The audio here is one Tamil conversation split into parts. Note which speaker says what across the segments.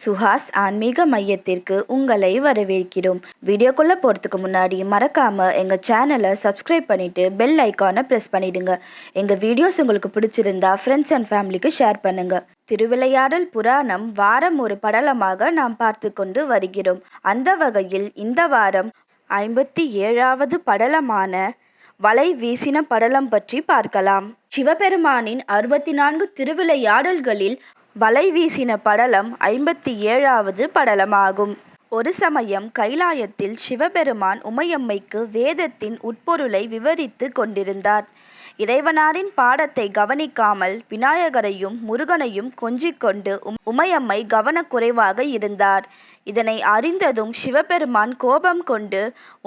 Speaker 1: சுஹாஸ் ஆன்மீக மையத்திற்கு உங்களை வரவேற்கிறோம். வீடியோக்குள்ளே போகிறதுக்கு முன்னாடி மறக்காமல் எங்கள் சேனலை சப்ஸ்கிரைப் பண்ணிவிட்டு பெல் ஐக்கானை ப்ரெஸ் பண்ணிவிடுங்க. எங்கள் வீடியோஸ் உங்களுக்கு பிடிச்சிருந்தா ஃப்ரெண்ட்ஸ் அண்ட் ஃபேமிலிக்கு ஷேர் பண்ணுங்கள். திருவிளையாடல் புராணம் வாரம் ஒரு படலமாக நாம் பார்த்து கொண்டு வருகிறோம். அந்த வகையில் இந்த வாரம் 57வது படலமான வலை வீசின படலம் பற்றி பார்க்கலாம். சிவபெருமானின் 64 திருவிளையாடல்களில் வலை வீசின படலம் 57வது படலமாகும். ஒரு சமயம் கைலாயத்தில் சிவபெருமான் உமையம்மைக்கு வேதத்தின் உட்பொருளை விவரித்து கொண்டிருந்தார். இறைவனாரின் பாடத்தை கவனிக்காமல் விநாயகரையும் முருகனையும் கொஞ்சிக்கொண்டு உமையம்மை கவனக்குறைவாக இருந்தார். இதனை அறிந்ததும் சிவபெருமான் கோபம் கொண்டு,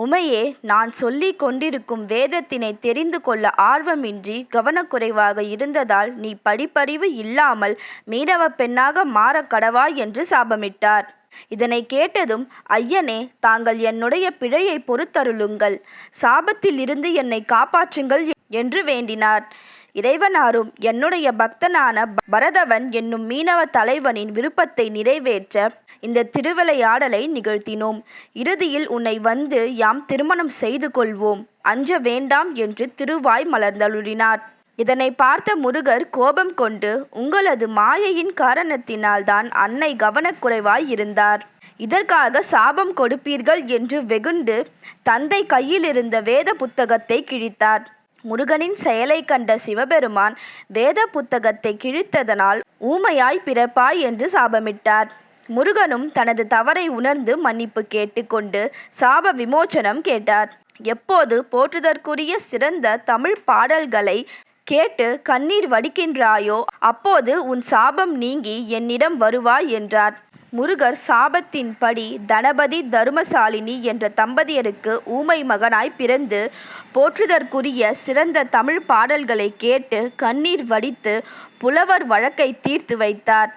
Speaker 1: உமையே, நான் சொல்லி கொண்டிருக்கும் வேதத்தினை தெரிந்து கொள்ள ஆர்வமின்றி கவனக்குறைவாக இருந்ததால் நீ படிப்பறிவு இல்லாமல் மீனவ பெண்ணாக மாற கடவாய் என்று சாபமிட்டார். இதனை கேட்டதும், ஐயனே, தாங்கள் என்னுடைய பிழையை பொறுத்தருளுங்கள், சாபத்தில் இருந்து என்னை காப்பாற்றுங்கள் என்று வேண்டினார். இறைவனாரும் என்னுடைய பக்தனான பரதவன் என்னும் மீனவ தலைவனின் விருப்பத்தை நிறைவேற்ற இந்த திருவிளையாடலை நிகழ்த்தினோம். இறுதியில் உன்னை வந்து யாம் திருமணம் செய்து கொள்வோம், அஞ்ச வேண்டாம் என்று திருவாய் மலர்ந்தருளினார். இதனை பார்த்த முருகர் கோபம் கொண்டு, உங்களது மாயையின் காரணத்தினால்தான் அன்னை கவனக்குறைவாய் இருந்தார், இதற்காக சாபம் கொடுப்பீர்கள் என்று வெகுண்டு தந்தை கையில் இருந்த வேத புத்தகத்தை கிழித்தார். முருகனின் செயலை கண்ட சிவபெருமான் வேத புத்தகத்தை கிழித்ததனால் ஊமையாய் பிறப்பாய் என்று சாபமிட்டார். முருகனும் தனது தவறை உணர்ந்து மன்னிப்பு கேட்டுக்கொண்டு சாப விமோச்சனம் கேட்டார். எப்போது போற்றுதற்குரிய சிறந்த தமிழ் பாடல்களை கேட்டு கண்ணீர் வடிக்கின்றாயோ அப்போது உன் சாபம் நீங்கி என்னிடம் வருவாய் என்றார். முருகர் சாபத்தின்படி தனபதி தருமசாலினி என்ற தம்பதியருக்கு ஊமை மகனாய் பிறந்து போற்றுதற்குரிய சிறந்த தமிழ் பாடல்களை கேட்டு கண்ணீர் வடித்து புலவர் வழக்கை தீர்த்து வைத்தார்.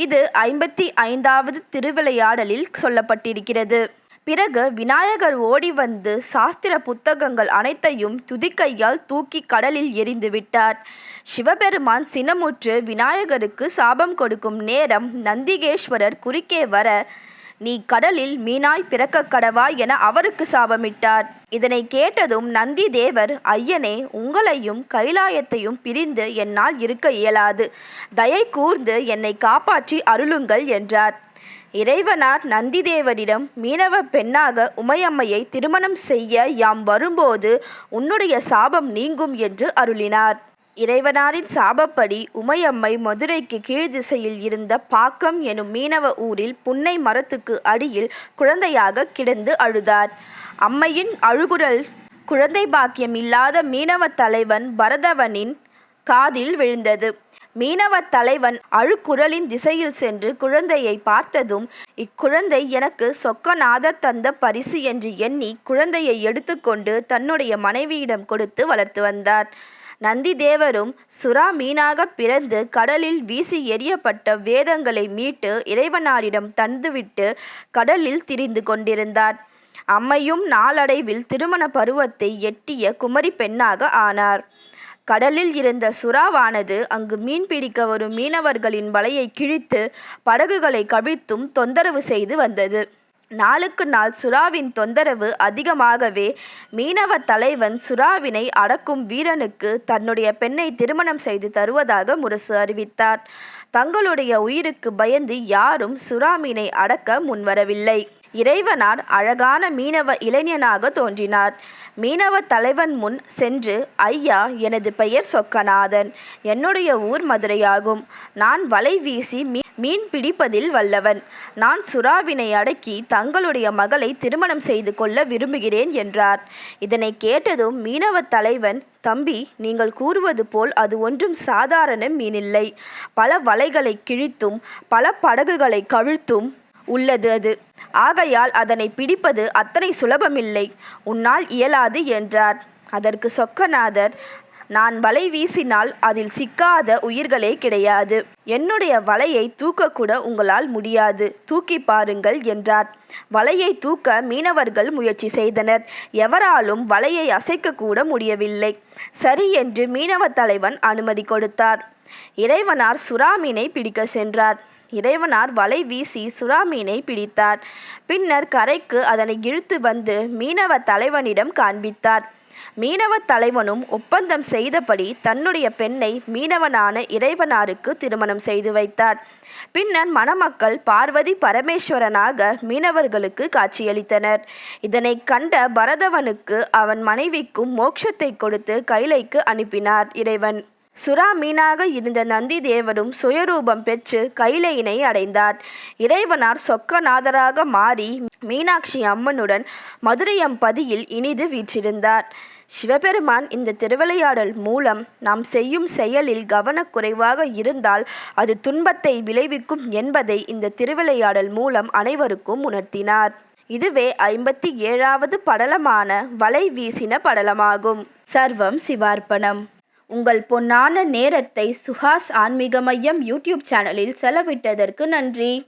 Speaker 1: இது 55வது திருவிளையாடலில் சொல்லப்பட்டிருக்கிறது. பிறகு விநாயகர் ஓடி வந்து சாஸ்திர புத்தகங்கள் அனைத்தையும் துதிக்கையால் தூக்கி கடலில் எறிந்து விட்டார். சிவபெருமான் சினமுற்று விநாயகருக்கு சாபம் கொடுக்கும் நேரம் நந்திகேஸ்வரர் குறுக்கே வர, நீ கடலில் மீனாய் பிறக்க கடவாய் என அவருக்கு சாபமிட்டார். இதனை கேட்டதும் நந்தி தேவர், ஐயனே, உங்களையும் கைலாயத்தையும் பிரிந்து என்னால் இருக்க இயலாது, தயை கூர்ந்து என்னை காப்பாற்றி அருளுங்கள் என்றார். இறைவனார் நந்திதேவரிடம், மீனவ பெண்ணாக உமையம்மையை திருமணம் செய்ய யாம் வரும்போது உன்னுடைய சாபம் நீங்கும் என்று அருளினார். இறைவனாரின் சாபப்படி உமையம்மை மதுரைக்கு கீழ் திசையில் இருந்த பாக்கம் எனும் மீனவ ஊரில் புன்னை மரத்துக்கு அடியில் குழந்தையாக கிடந்து அழுதார். அம்மையின் அழுகுரல் குழந்தை பாக்கியம் இல்லாத மீனவ தலைவன் பரதவனின் காதில் விழுந்தது. மீனவ தலைவன் அழுக்குரலின் திசையில் சென்று குழந்தையை பார்த்ததும், இக்குழந்தை எனக்கு சொக்கநாதர் தந்த பரிசு என்று எண்ணி குழந்தையை எடுத்துக்கொண்டு தன்னுடைய மனைவியிடம் கொடுத்து வளர்த்து வந்தார். நந்தி தேவரும் சுறா மீனாக பிறந்து கடலில் வீசி எறியப்பட்ட வேதங்களை மீட்டு இறைவனாரிடம் தந்துவிட்டு கடலில் திரிந்து கொண்டிருந்தார். அம்மையும் நாளடைவில் திருமண பருவத்தை எட்டிய குமரி பெண்ணாக ஆனார். கடலில் இருந்த சுறாவானது அங்கு மீன் பிடிக்க வரும் மீனவர்களின் வலையை கிழித்து படகுகளை கவிழ்த்தும் தொந்தரவு செய்து வந்தது. நாளுக்கு நாள் சுறாவின் தொந்தரவு அதிகமாகவே மீனவ தலைவன் சுறாவினை அடக்கும் வீரனுக்கு தன்னுடைய பெண்ணை திருமணம் செய்து தருவதாக முரசு அறிவித்தார். தங்களுடைய உயிருக்கு பயந்து யாரும் சுறா மீனை அடக்க முன்வரவில்லை. இறைவனார் அழகான மீனவ இளைஞனாக தோன்றினார். மீனவ தலைவன் முன் சென்று, ஐயா, எனது பெயர் சொக்கநாதன், என்னுடைய ஊர் மதுரையாகும். நான் வலை வீசி மீன் பிடிப்பதில் வல்லவன். நான் சுறாவினை அடக்கி தங்களுடைய மகளை திருமணம் செய்து கொள்ள விரும்புகிறேன் என்றார். இதனை கேட்டதும் மீனவ தலைவன், தம்பி, நீங்கள் கூறுவது போல் அது ஒன்றும் சாதாரண மீனில்லை. பல வலைகளை கிழித்தும் பல படகுகளை கவிழ்த்தும் உள்ளது அது. ஆகையால் அதனை பிடிப்பது அத்தனை சுலபமில்லை, உன்னால் இயலாது என்றார். அதற்கு சொக்கநாதர், நான் வலை வீசினால் அதில் சிக்காத உயிர்களே கிடையாது. என்னுடைய வலையை தூக்கக்கூட உங்களால் முடியாது, தூக்கி பாருங்கள் என்றார். வலையை தூக்க மீனவர்கள் முயற்சி செய்தனர். எவராலும் வலையை அசைக்க கூட முடியவில்லை. சரி என்று மீனவ தலைவன் அனுமதி கொடுத்தார். இறைவனார் சுறாமீனை பிடிக்க சென்றார். இறைவனார் வலை வீசி சுறா மீனை பிடித்தார். பின்னர் கரைக்கு அதனை இழுத்து வந்து மீனவ தலைவனிடம் காண்பித்தார். மீனவ தலைவனும் ஒப்பந்தம் செய்தபடி தன்னுடைய பெண்ணை மீனவனான இறைவனாருக்கு திருமணம் செய்து வைத்தார். பின்னர் மணமக்கள் பார்வதி பரமேஸ்வரனாக மீனவர்களுக்கு காட்சியளித்தனர். இதனை கண்ட பரதவனுக்கு அவன் மனைவிக்கும் மோட்சத்தை கொடுத்து கைலைக்கு அனுப்பினார் இறைவன். சுறா மீனாக இருந்த நந்தி தேவரும் சுயரூபம் பெற்று கைலையினை அடைந்தார். இறைவனார் சொக்கநாதராக மாறி மீனாட்சி அம்மனுடன் மதுரையம்பதியில் இனிது வீற்றிருந்தார். சிவபெருமான் இந்த திருவிளையாடல் மூலம் நாம் செய்யும் செயலில் கவனக்குறைவாக இருந்தால் அது துன்பத்தை விளைவிக்கும் என்பதை இந்த திருவிளையாடல் மூலம் அனைவருக்கும் உணர்த்தினார். இதுவே 57வது படலமான வலை வீசின படலமாகும். சர்வம் சிவார்ப்பணம். உங்கள் பொன்னான நேரத்தை சுஹாஸ் ஆன்மீக மையம் யூடியூப் சேனலில் செலவிட்டதற்கு நன்றி.